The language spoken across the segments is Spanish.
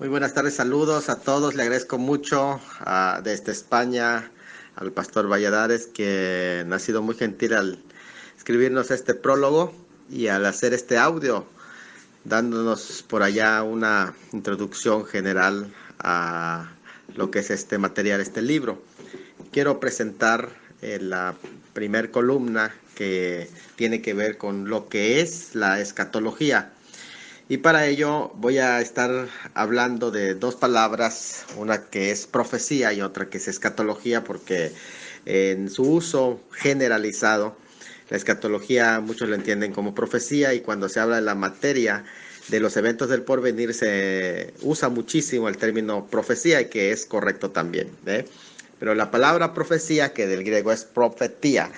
Muy buenas tardes, saludos a todos. Le agradezco mucho desde España al pastor Valladares, que ha sido muy gentil al escribirnos este prólogo y al hacer este audio, dándonos por allá una introducción general a lo que es este material, este libro. Quiero presentar la primer columna que tiene que ver con lo que es la escatología. Y para ello voy a estar hablando de dos palabras, una que es profecía y otra que es escatología, porque en su uso generalizado, la escatología muchos lo entienden como profecía, y cuando se habla de la materia de los eventos del porvenir se usa muchísimo el término profecía, y que es correcto también, ¿eh? Pero la palabra profecía, que del griego es profetía,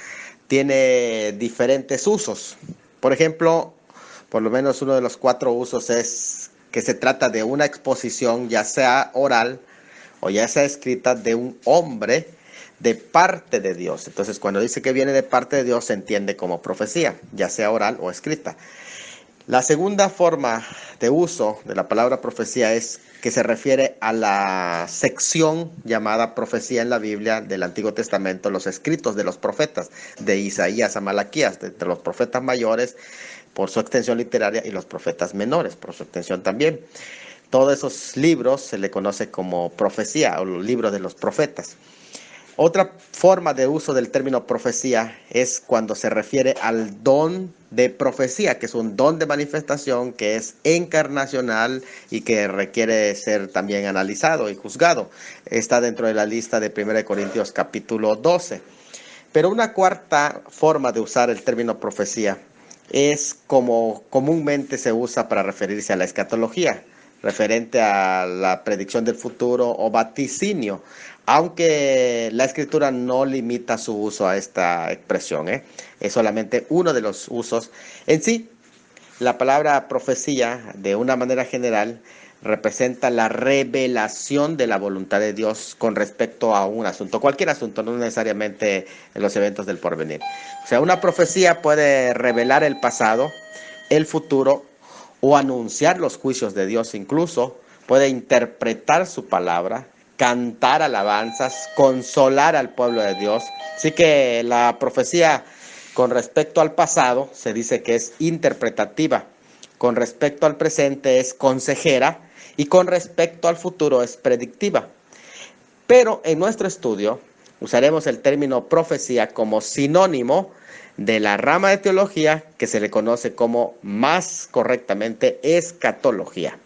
tiene diferentes usos. Por ejemplo, por lo menos uno de los 4 usos es que se trata de una exposición, ya sea oral o ya sea escrita, de un hombre de parte de Dios. Entonces, cuando dice que viene de parte de Dios, se entiende como profecía, ya sea oral o escrita. La segunda forma de uso de la palabra profecía es que se refiere a la sección llamada profecía en la Biblia del Antiguo Testamento, los escritos de los profetas, de Isaías a Malaquías, de los profetas mayores por su extensión literaria y los profetas menores por su extensión también. Todos esos libros se le conoce como profecía, o los libros de los profetas. Otra forma de uso del término profecía es cuando se refiere al don de profecía, que es un don de manifestación que es encarnacional y que requiere ser también analizado y juzgado. Está dentro de la lista de 1 Corintios capítulo 12. Pero una cuarta forma de usar el término profecía es como comúnmente se usa para referirse a la escatología, referente a la predicción del futuro o vaticinio, aunque la escritura no limita su uso a esta expresión, ¿eh? Es solamente uno de los usos. En sí, la palabra profecía, de una manera general, representa la revelación de la voluntad de Dios con respecto a un asunto, cualquier asunto, no necesariamente en los eventos del porvenir. O sea, una profecía puede revelar el pasado, el futuro, o anunciar los juicios de Dios. Incluso puede interpretar su palabra, cantar alabanzas, consolar al pueblo de Dios. Así que la profecía, con respecto al pasado, se dice que es interpretativa; con respecto al presente es consejera; y con respecto al futuro es predictiva. Pero en nuestro estudio usaremos el término profecía como sinónimo de la rama de teología que se le conoce como, más correctamente, escatología.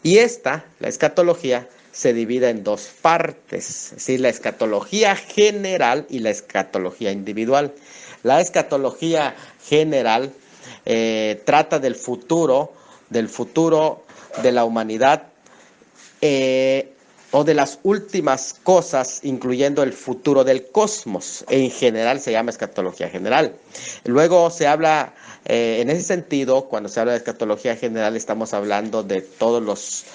Y la escatología, se divide en dos partes, es decir, la escatología general y la escatología individual. La escatología general trata del futuro de la humanidad, o de las últimas cosas, incluyendo el futuro del cosmos. En general se llama escatología general. Luego se habla, en ese sentido, cuando se habla de escatología general, estamos hablando de todos los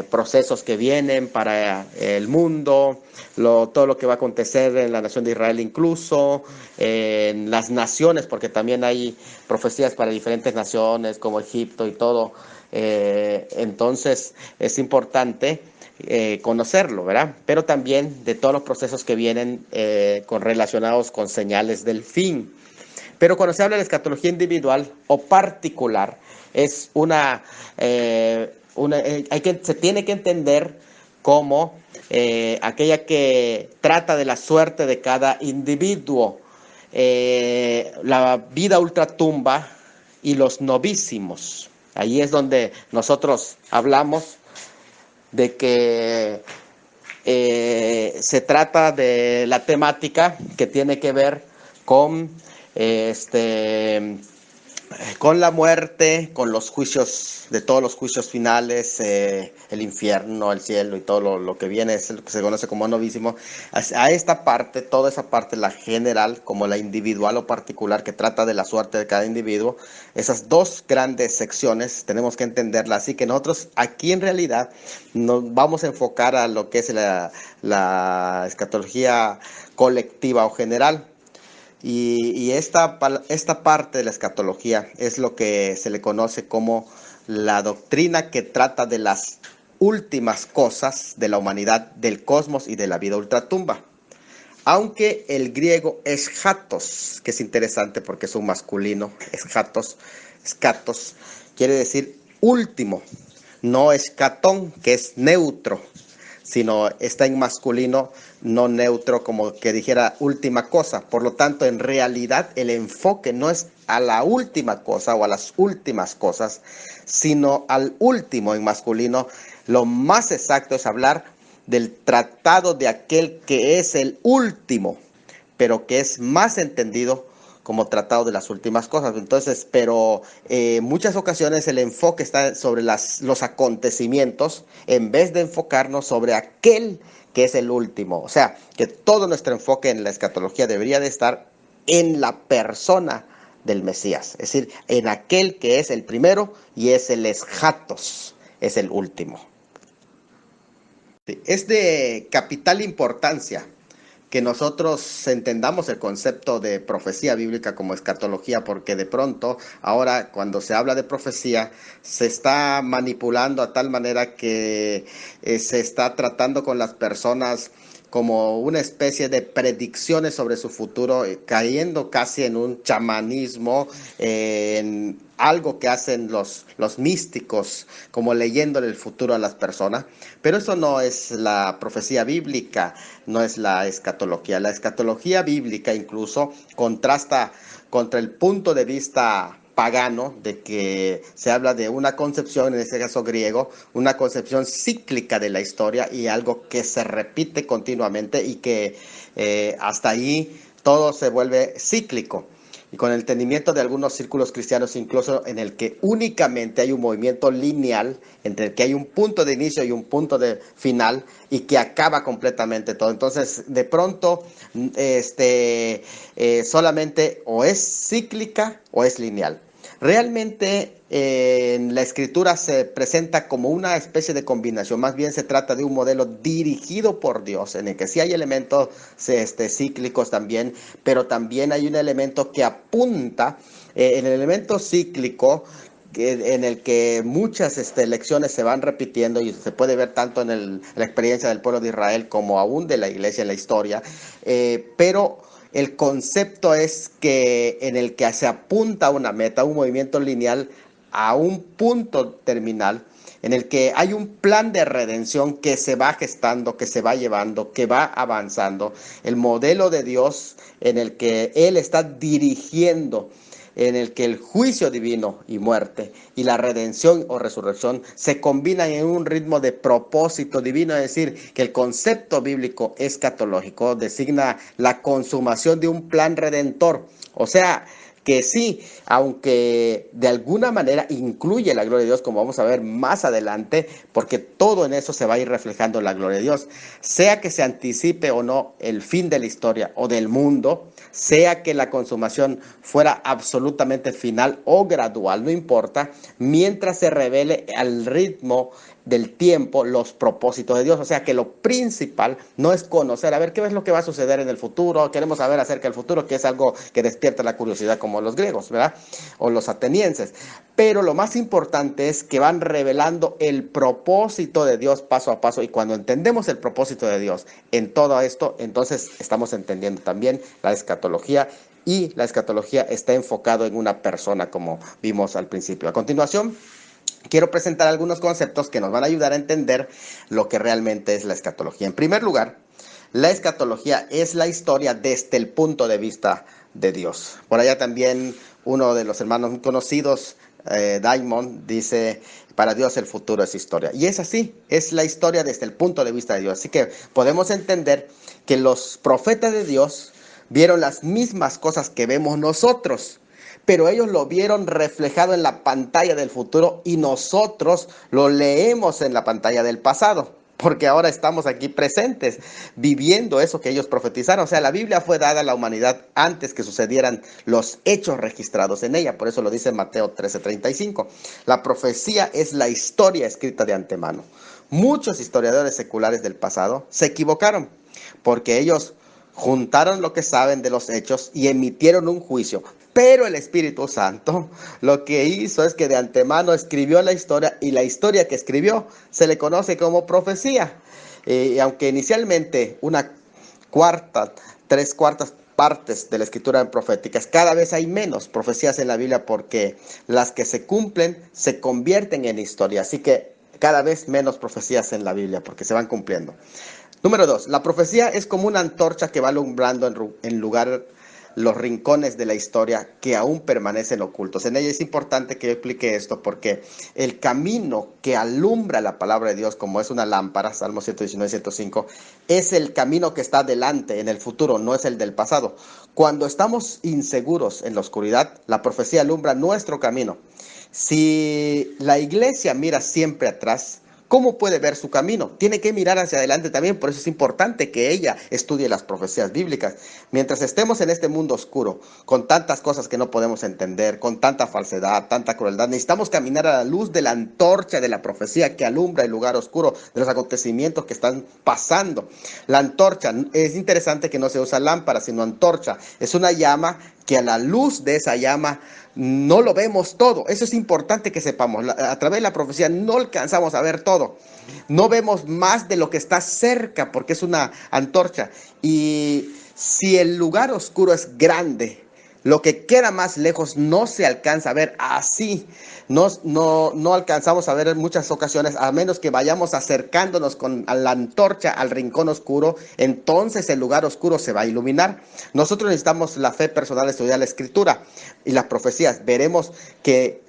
procesos que vienen para el mundo, todo lo que va a acontecer en la nación de Israel, incluso en las naciones, porque también hay profecías para diferentes naciones como Egipto y todo. Entonces es importante conocerlo, ¿verdad? Pero también de todos los procesos que vienen relacionados con señales del fin. Pero cuando se habla de escatología individual o particular, es se tiene que entender como aquella que trata de la suerte de cada individuo, la vida ultratumba y los novísimos. Ahí es donde nosotros hablamos de que se trata de la temática que tiene que ver con con la muerte, con los juicios, de todos los juicios finales, el infierno, el cielo y todo lo que viene, es lo que se conoce como novísimo. A esta parte, toda esa parte, la general como la individual o particular, que trata de la suerte de cada individuo, esas dos grandes secciones tenemos que entenderlas. Así que nosotros aquí en realidad nos vamos a enfocar a lo que es la escatología colectiva o general. Y esta parte de la escatología es lo que se le conoce como la doctrina que trata de las últimas cosas de la humanidad, del cosmos y de la vida ultratumba. Aunque el griego eschatos, que es interesante porque es un masculino, eschatos, scatos, quiere decir último, no escatón, que es neutro, sino está en masculino, no neutro, como que dijera última cosa. Por lo tanto, en realidad el enfoque no es a la última cosa o a las últimas cosas, sino al último en masculino. Lo más exacto es hablar del tratado de aquel que es el último, pero que es más entendido como tratado de las últimas cosas. Entonces, pero en muchas ocasiones el enfoque está sobre los acontecimientos en vez de enfocarnos sobre aquel que es el último. O sea, que todo nuestro enfoque en la escatología debería de estar en la persona del Mesías, es decir, en aquel que es el primero y es el eschatos, es el último. Es de capital importancia que nosotros entendamos el concepto de profecía bíblica como escatología, porque de pronto, ahora cuando se habla de profecía, se está manipulando a tal manera que se está tratando con las personas como una especie de predicciones sobre su futuro, cayendo casi en un chamanismo, en algo que hacen los místicos, como leyéndole el futuro a las personas. Pero eso no es la profecía bíblica, no es la escatología. La escatología bíblica incluso contrasta contra el punto de vista pagano, de que se habla de una concepción, en este caso griego, una concepción cíclica de la historia y algo que se repite continuamente y que hasta ahí todo se vuelve cíclico. Y con el entendimiento de algunos círculos cristianos, incluso en el que únicamente hay un movimiento lineal, entre el que hay un punto de inicio y un punto de final, y que acaba completamente todo. Entonces, de pronto, solamente o es cíclica o es lineal. Realmente en la escritura se presenta como una especie de combinación, más bien se trata de un modelo dirigido por Dios, en el que sí hay elementos cíclicos también, pero también hay un elemento que apunta, en el elemento cíclico, en el que muchas lecciones se van repitiendo y se puede ver tanto en la experiencia del pueblo de Israel como aún de la iglesia en la historia, pero el concepto es que en el que se apunta a una meta, un movimiento lineal a un punto terminal, en el que hay un plan de redención que se va gestando, que se va llevando, que va avanzando. El modelo de Dios en el que Él está dirigiendo, en el que el juicio divino y muerte y la redención o resurrección se combinan en un ritmo de propósito divino, es decir, que el concepto bíblico escatológico designa la consumación de un plan redentor. O sea, que sí, aunque de alguna manera incluye la gloria de Dios, como vamos a ver más adelante, porque todo en eso se va a ir reflejando la gloria de Dios. Sea que se anticipe o no el fin de la historia o del mundo, sea que la consumación fuera absolutamente final o gradual, no importa, mientras se revele al ritmo del tiempo los propósitos de Dios. O sea que lo principal no es conocer, a ver qué es lo que va a suceder en el futuro, queremos saber acerca del futuro, que es algo que despierta la curiosidad como los griegos, ¿verdad? O los atenienses. Pero lo más importante es que van revelando el propósito de Dios paso a paso, y cuando entendemos el propósito de Dios en todo esto, entonces estamos entendiendo también la escatología, y la escatología está enfocado en una persona, como vimos al principio. A continuación, quiero presentar algunos conceptos que nos van a ayudar a entender lo que realmente es la escatología. En primer lugar, la escatología es la historia desde el punto de vista de Dios. Por allá también uno de los hermanos muy conocidos, Diamond, dice: para Dios el futuro es historia. Y es así, es la historia desde el punto de vista de Dios. Así que podemos entender que los profetas de Dios vieron las mismas cosas que vemos nosotros, pero ellos lo vieron reflejado en la pantalla del futuro y nosotros lo leemos en la pantalla del pasado, porque ahora estamos aquí presentes, viviendo eso que ellos profetizaron. O sea, la Biblia fue dada a la humanidad antes que sucedieran los hechos registrados en ella. Por eso lo dice Mateo 13:35. La profecía es la historia escrita de antemano. Muchos historiadores seculares del pasado se equivocaron, porque ellos juntaron lo que saben de los hechos y emitieron un juicio, Pero el Espíritu Santo lo que hizo es que de antemano escribió la historia, y la historia que escribió se le conoce como profecía. Y aunque inicialmente tres cuartas partes de la escritura proféticas, cada vez hay menos profecías en la Biblia porque las que se cumplen se convierten en historia. Así que cada vez menos profecías en la Biblia porque se van cumpliendo. Número 2, la profecía es como una antorcha que va alumbrando en lugar los rincones de la historia que aún permanecen ocultos. En ella es importante que yo explique esto porque el camino que alumbra la palabra de Dios, como es una lámpara, Salmo 119, 105, es el camino que está adelante en el futuro, no es el del pasado. Cuando estamos inseguros en la oscuridad, la profecía alumbra nuestro camino. Si la iglesia mira siempre atrás, ¿cómo puede ver su camino? Tiene que mirar hacia adelante también, por eso es importante que ella estudie las profecías bíblicas. Mientras estemos en este mundo oscuro, con tantas cosas que no podemos entender, con tanta falsedad, tanta crueldad, necesitamos caminar a la luz de la antorcha de la profecía que alumbra el lugar oscuro de los acontecimientos que están pasando. La antorcha, es interesante que no se usa lámpara, sino antorcha. Es una llama que a la luz de esa llama no lo vemos todo. Eso es importante que sepamos. A través de la profecía no alcanzamos a ver todo. No vemos más de lo que está cerca porque es una antorcha. Y si el lugar oscuro es grande, lo que queda más lejos no se alcanza a ver así. No alcanzamos a ver en muchas ocasiones, a menos que vayamos acercándonos a la antorcha al rincón oscuro, entonces el lugar oscuro se va a iluminar. Nosotros necesitamos la fe personal de estudiar la Escritura y las profecías. Veremos que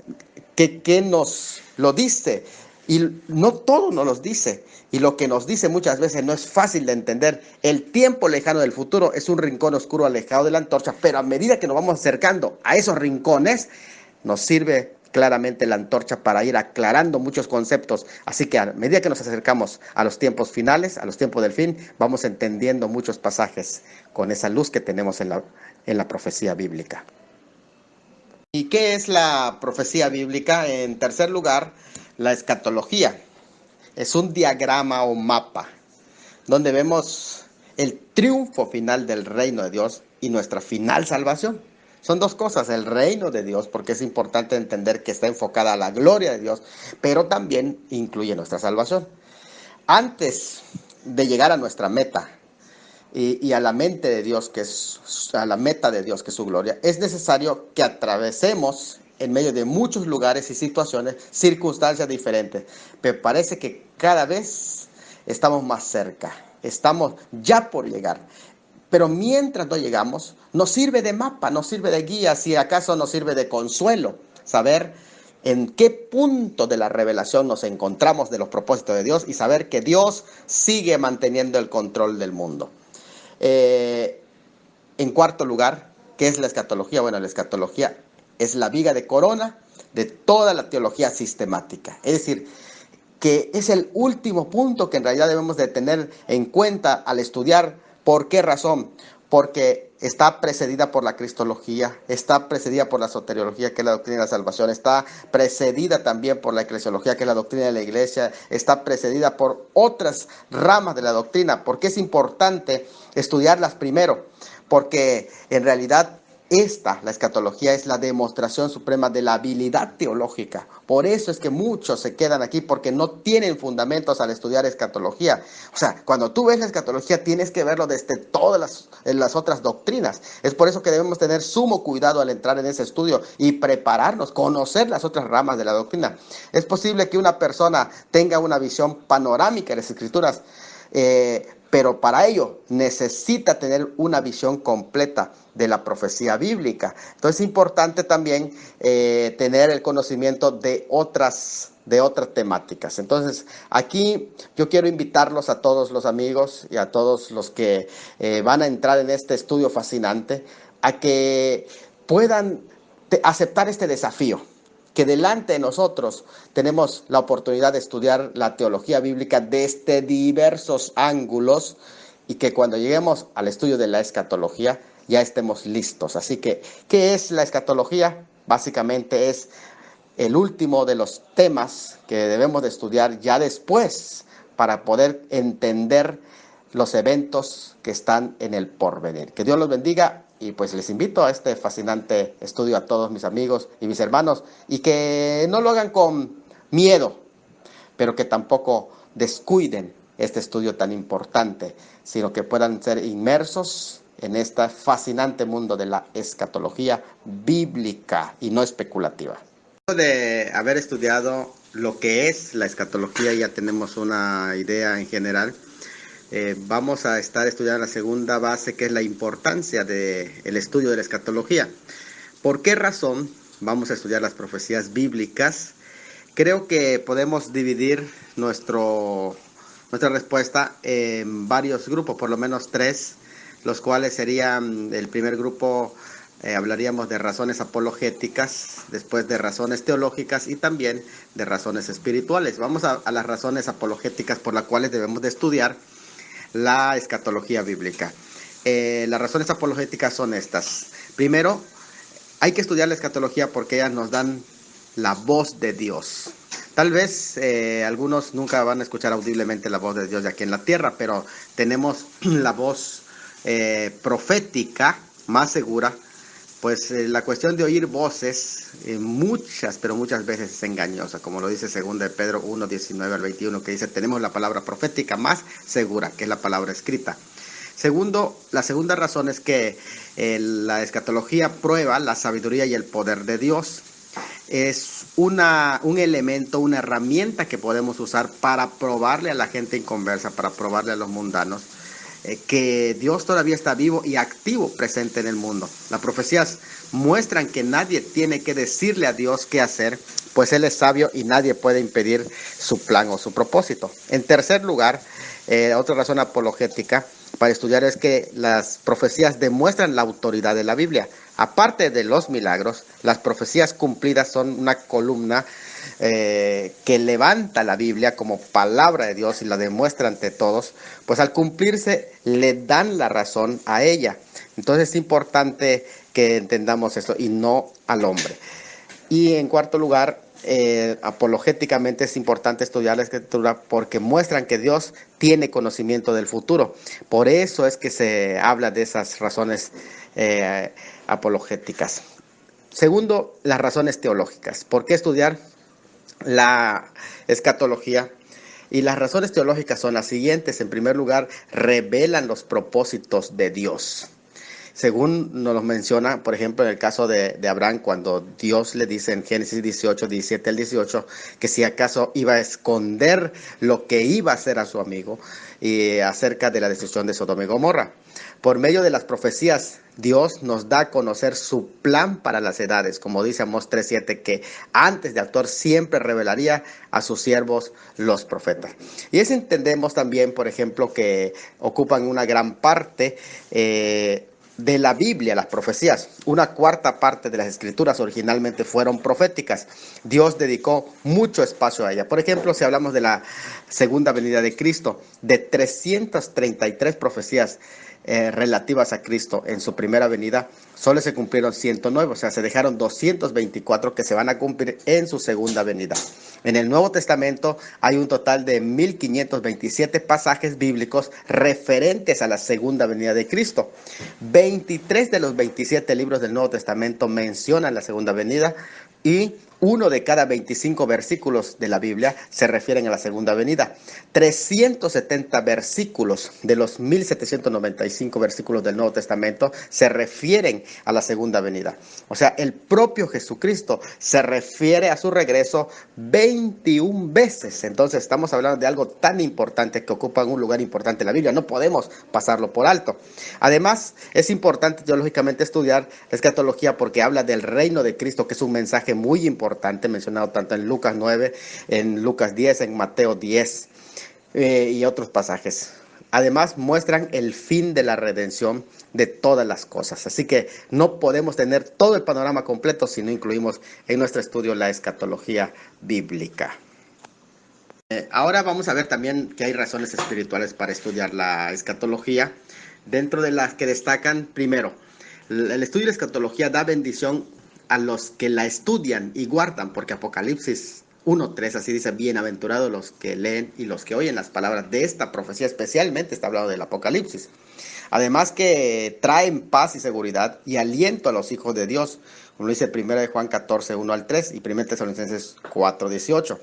nos lo dice, y no todo nos lo dice. Y lo que nos dice muchas veces no es fácil de entender. El tiempo lejano del futuro es un rincón oscuro alejado de la antorcha, pero a medida que nos vamos acercando a esos rincones, nos sirve claramente la antorcha para ir aclarando muchos conceptos. Así que a medida que nos acercamos a los tiempos finales, a los tiempos del fin, vamos entendiendo muchos pasajes con esa luz que tenemos en la profecía bíblica. ¿Y qué es la profecía bíblica? En tercer lugar, la escatología. Es un diagrama o mapa donde vemos el triunfo final del reino de Dios y nuestra final salvación. Son dos cosas, el reino de Dios, porque es importante entender que está enfocada a la gloria de Dios, pero también incluye nuestra salvación. Antes de llegar a nuestra meta y a la mente de Dios, a la meta de Dios, que es su gloria, es necesario que atravesemos en medio de muchos lugares y situaciones, circunstancias diferentes. Pero parece que cada vez estamos más cerca, estamos ya por llegar. Pero mientras no llegamos, nos sirve de mapa, nos sirve de guía, si acaso nos sirve de consuelo, saber en qué punto de la revelación nos encontramos de los propósitos de Dios y saber que Dios sigue manteniendo el control del mundo. En cuarto lugar, ¿qué es la escatología? Bueno, la escatología es la viga de corona de toda la teología sistemática. Es decir, que es el último punto que en realidad debemos de tener en cuenta al estudiar. ¿Por qué razón? Porque está precedida por la cristología, está precedida por la soteriología, que es la doctrina de la salvación, está precedida también por la eclesiología, que es la doctrina de la iglesia, está precedida por otras ramas de la doctrina. ¿Por qué es importante estudiarlas primero? Porque en realidad la escatología, es la demostración suprema de la habilidad teológica. Por eso es que muchos se quedan aquí, porque no tienen fundamentos al estudiar escatología. O sea, cuando tú ves la escatología, tienes que verlo desde todas las otras doctrinas. Es por eso que debemos tener sumo cuidado al entrar en ese estudio y prepararnos, conocer las otras ramas de la doctrina. Es posible que una persona tenga una visión panorámica de las Escrituras, pero para ello necesita tener una visión completa de la profecía bíblica. Entonces es importante también tener el conocimiento de otras temáticas. Entonces aquí yo quiero invitarlos a todos los amigos y a todos los que van a entrar en este estudio fascinante a que puedan aceptar este desafío, que delante de nosotros tenemos la oportunidad de estudiar la teología bíblica desde diversos ángulos y que cuando lleguemos al estudio de la escatología ya estemos listos. Así que, ¿qué es la escatología? Básicamente es el último de los temas que debemos de estudiar ya después para poder entender los eventos que están en el porvenir. Que Dios los bendiga. Y pues les invito a este fascinante estudio a todos mis amigos y mis hermanos, y que no lo hagan con miedo, pero que tampoco descuiden este estudio tan importante, sino que puedan ser inmersos en este fascinante mundo de la escatología bíblica y no especulativa. De haber estudiado lo que es la escatología, ya tenemos una idea en general. Vamos a estar estudiando la segunda base, que es la importancia del estudio de la escatología. ¿Por qué razón vamos a estudiar las profecías bíblicas? Creo que podemos dividir nuestra respuesta en varios grupos, por lo menos tres, los cuales serían: el primer grupo, hablaríamos de razones apologéticas, después de razones teológicas y también de razones espirituales. Vamos a las razones apologéticas por las cuales debemos de estudiar la escatología bíblica. Las razones apologéticas son estas. Primero, hay que estudiar la escatología porque ellas nos dan la voz de Dios. Tal vez algunos nunca van a escuchar audiblemente la voz de Dios de aquí en la tierra, pero tenemos la voz profética más segura, pues la cuestión de oír voces pero muchas veces es engañosa, como lo dice 2 de Pedro 1, 19 al 21, que dice: tenemos la palabra profética más segura, que es la palabra escrita. Segundo, la segunda razón es que la escatología prueba la sabiduría y el poder de Dios. Es un elemento, una herramienta que podemos usar para probarle a la gente inconversa, para probarle a los mundanos, que Dios todavía está vivo y activo, presente en el mundo. Las profecías muestran que nadie tiene que decirle a Dios qué hacer, pues Él es sabio y nadie puede impedir su plan o su propósito. En tercer lugar, otra razón apologética para estudiar es que las profecías demuestran la autoridad de la Biblia. Aparte de los milagros, las profecías cumplidas son una columna que levanta la Biblia como palabra de Dios y la demuestra ante todos, pues al cumplirse le dan la razón a ella. Entonces es importante que entendamos esto y no al hombre. Y en cuarto lugar, apologéticamente es importante estudiar la escritura porque muestran que Dios tiene conocimiento del futuro. Por eso es que se habla de esas razones apologéticas. Segundo, las razones teológicas. ¿Por qué estudiar la escatología? Y las razones teológicas son las siguientes. En primer lugar, revelan los propósitos de Dios. Según nos lo menciona, por ejemplo, en el caso de Abraham, cuando Dios le dice en Génesis 18, 17 al 18, que si acaso iba a esconder lo que iba a hacer a su amigo acerca de la destrucción de Sodoma y Gomorra. Por medio de las profecías, Dios nos da a conocer su plan para las edades, como dice Amós 3:7, que antes de actuar siempre revelaría a sus siervos los profetas. Y eso entendemos también, por ejemplo, que ocupan una gran parte de la Biblia, las profecías. Una cuarta parte de las escrituras originalmente fueron proféticas. Dios dedicó mucho espacio a ella. Por ejemplo, si hablamos de la segunda venida de Cristo, de 333 profecías relativas a Cristo en su primera venida, solo se cumplieron 109, o sea, se dejaron 224 que se van a cumplir en su segunda venida. En el Nuevo Testamento hay un total de 1527 pasajes bíblicos referentes a la segunda venida de Cristo. 23 de los 27 libros del Nuevo Testamento mencionan la segunda venida y uno de cada 25 versículos de la Biblia se refieren a la segunda venida. 370 versículos de los 1795 versículos del Nuevo Testamento se refieren a la segunda venida. O sea, el propio Jesucristo se refiere a su regreso 21 veces. Entonces estamos hablando de algo tan importante que ocupa un lugar importante en la Biblia. No podemos pasarlo por alto. Además, es importante teológicamente estudiar la escatología porque habla del reino de Cristo, que es un mensaje muy importante, mencionado tanto en Lucas 9, en Lucas 10, en Mateo 10 y otros pasajes. Además, muestran el fin de la redención de todas las cosas. Así que no podemos tener todo el panorama completo si no incluimos en nuestro estudio la escatología bíblica. Ahora vamos a ver también que hay razones espirituales para estudiar la escatología, dentro de las que destacan, primero, el estudio de la escatología da bendición a los que la estudian y guardan, porque Apocalipsis 1:3, así dice: bienaventurados los que leen y los que oyen las palabras de esta profecía, especialmente está hablando del Apocalipsis. Además que traen paz y seguridad y aliento a los hijos de Dios, como lo dice 1 de Juan 14, 1-3 y 1 Tesalonicenses 4:18.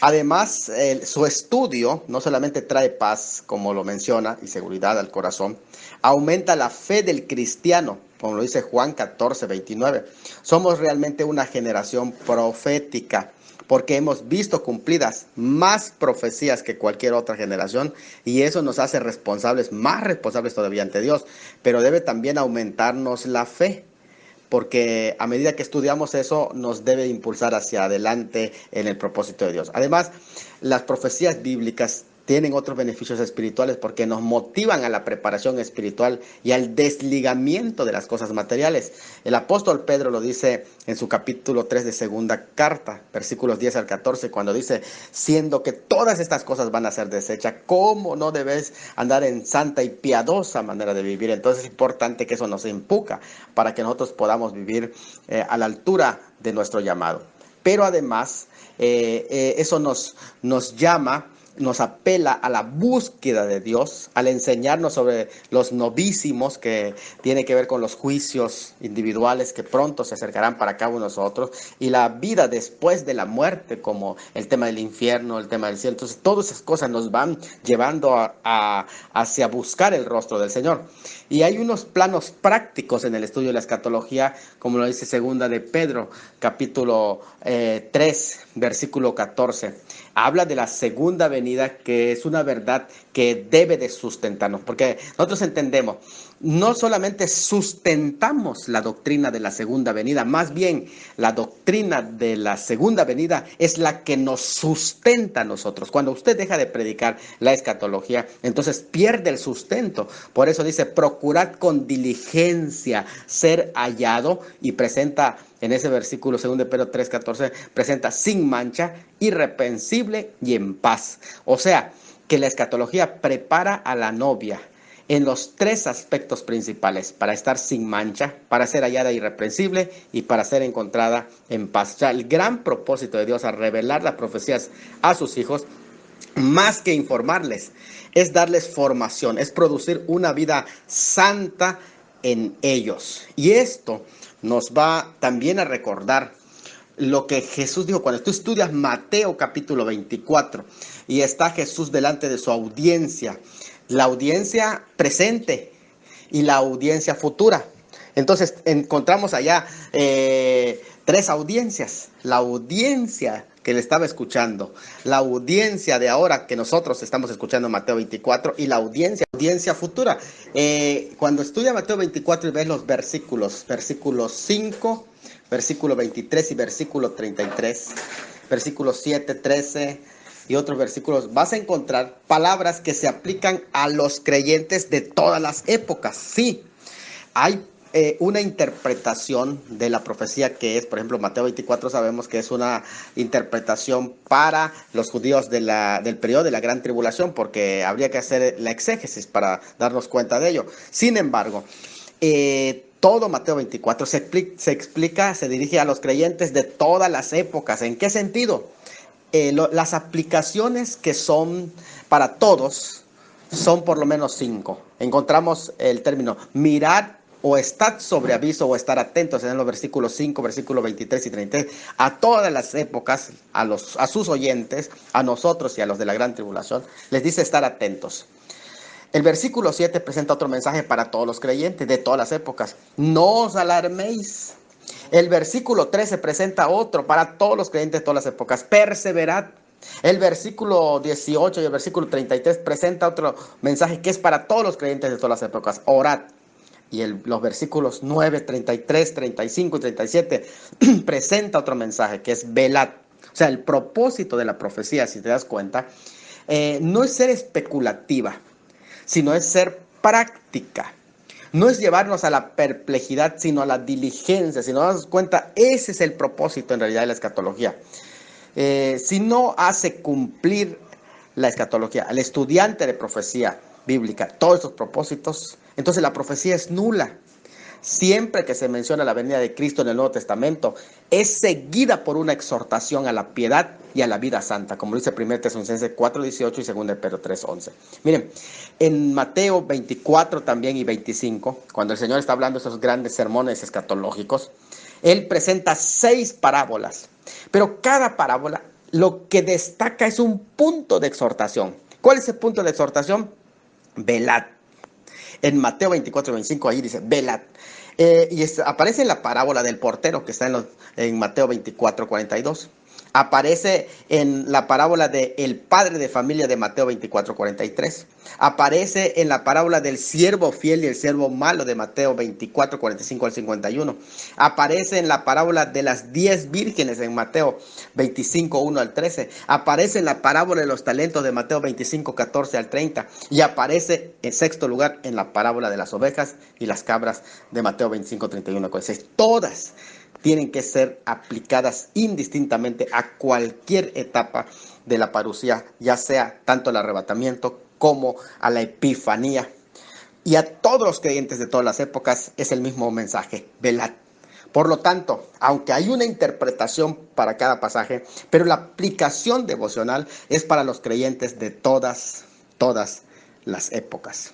Además, su estudio no solamente trae paz, como lo menciona, y seguridad al corazón, aumenta la fe del cristiano, como lo dice Juan 14:29. Somos realmente una generación profética, porque hemos visto cumplidas más profecías que cualquier otra generación, y eso nos hace responsables, más responsables todavía ante Dios, pero debe también aumentarnos la fe, porque a medida que estudiamos eso nos debe impulsar hacia adelante en el propósito de Dios. Además, las profecías bíblicas tienen otros beneficios espirituales porque nos motivan a la preparación espiritual y al desligamiento de las cosas materiales. El apóstol Pedro lo dice en su capítulo 3 de segunda carta, versículos 10-14, cuando dice: siendo que todas estas cosas van a ser desechas, ¿cómo no debes andar en santa y piadosa manera de vivir? Entonces es importante que eso nos empuja para que nosotros podamos vivir a la altura de nuestro llamado. Pero además, eso nos llama, nos apela a la búsqueda de Dios, al enseñarnos sobre los novísimos, que tiene que ver con los juicios individuales que pronto se acercarán para cada uno de nosotros, y la vida después de la muerte, como el tema del infierno, el tema del cielo. Entonces, todas esas cosas nos van llevando hacia buscar el rostro del Señor. Y hay unos planos prácticos en el estudio de la escatología, como lo dice segunda de Pedro, capítulo 3, versículo 14. Habla de la segunda venida, que es una verdad que debe de sustentarnos, porque nosotros entendemos, no solamente sustentamos la doctrina de la segunda venida, más bien la doctrina de la segunda venida es la que nos sustenta a nosotros. Cuando usted deja de predicar la escatología, entonces pierde el sustento. Por eso dice: procurad con diligencia ser hallado, y presenta en ese versículo 2 de Pedro 3:14, presenta sin mancha, irreprensible y en paz. O sea, que la escatología prepara a la novia en los tres aspectos principales: para estar sin mancha, para ser hallada irreprensible y para ser encontrada en paz. O sea, el gran propósito de Dios al revelar las profecías a sus hijos, más que informarles, es darles formación, es producir una vida santa en ellos. Y esto nos va también a recordar lo que Jesús dijo cuando tú estudias Mateo capítulo 24 y está Jesús delante de su audiencia, la audiencia presente y la audiencia futura. Entonces encontramos allá tres audiencias: la audiencia que le estaba escuchando, la audiencia de ahora que nosotros estamos escuchando Mateo 24, y la audiencia futura. Cuando estudia Mateo 24 y ves los versículos 5, versículo 23 y versículo 33, versículos 7, 13 y otros versículos, vas a encontrar palabras que se aplican a los creyentes de todas las épocas. Sí, hay una interpretación de la profecía que es, por ejemplo, Mateo 24 sabemos que es una interpretación para los judíos del periodo de la gran tribulación, porque habría que hacer la exégesis para darnos cuenta de ello. Sin embargo, todo Mateo 24 se explica, se dirige a los creyentes de todas las épocas. ¿En qué sentido? Las aplicaciones que son para todos son por lo menos 5. Encontramos el término mirar o estar sobre aviso o estar atentos en los versículos 5, versículos 23 y 33, a todas las épocas, a sus oyentes, a nosotros y a los de la gran tribulación, les dice estar atentos. El versículo 7 presenta otro mensaje para todos los creyentes de todas las épocas: no os alarméis. El versículo 13 presenta otro para todos los creyentes de todas las épocas: perseverad. El versículo 18 y el versículo 33 presenta otro mensaje que es para todos los creyentes de todas las épocas: orad. Y los versículos 9, 33, 35 y 37 presenta otro mensaje que es velad. O sea, el propósito de la profecía, si te das cuenta, no es ser especulativa, sino es ser práctica. No es llevarnos a la perplejidad, sino a la diligencia. Si nos damos cuenta, ese es el propósito en realidad de la escatología. Si no hace cumplir la escatología al estudiante de profecía bíblica todos estos propósitos, entonces la profecía es nula. siempre que se menciona la venida de Cristo en el Nuevo Testamento, es seguida por una exhortación a la piedad y a la vida santa, como dice 1 Tesalonicenses 4:18 y 2 Pedro 3:11. Miren, en Mateo 24 también y 25, cuando el Señor está hablando de esos grandes sermones escatológicos, Él presenta 6 parábolas, pero cada parábola lo que destaca es un punto de exhortación. ¿Cuál es el punto de exhortación? Velad. En Mateo 24:25 ahí dice, velad. Aparece en la parábola del portero que está en Mateo 24:42. Aparece en la parábola del padre de familia de Mateo 24:43. Aparece en la parábola del siervo fiel y el siervo malo de Mateo 24:45 al 51. Aparece en la parábola de las 10 vírgenes en Mateo 25:1 al 13. Aparece en la parábola de los talentos de Mateo 25:14 al 30. Y aparece en sexto lugar en la parábola de las ovejas y las cabras de Mateo 25:31 al 46. Todas tienen que ser aplicadas indistintamente a cualquier etapa de la parusía, ya sea tanto el arrebatamiento como a la epifanía. Y a todos los creyentes de todas las épocas es el mismo mensaje, velad. Por lo tanto, aunque hay una interpretación para cada pasaje, pero la aplicación devocional es para los creyentes de todas las épocas.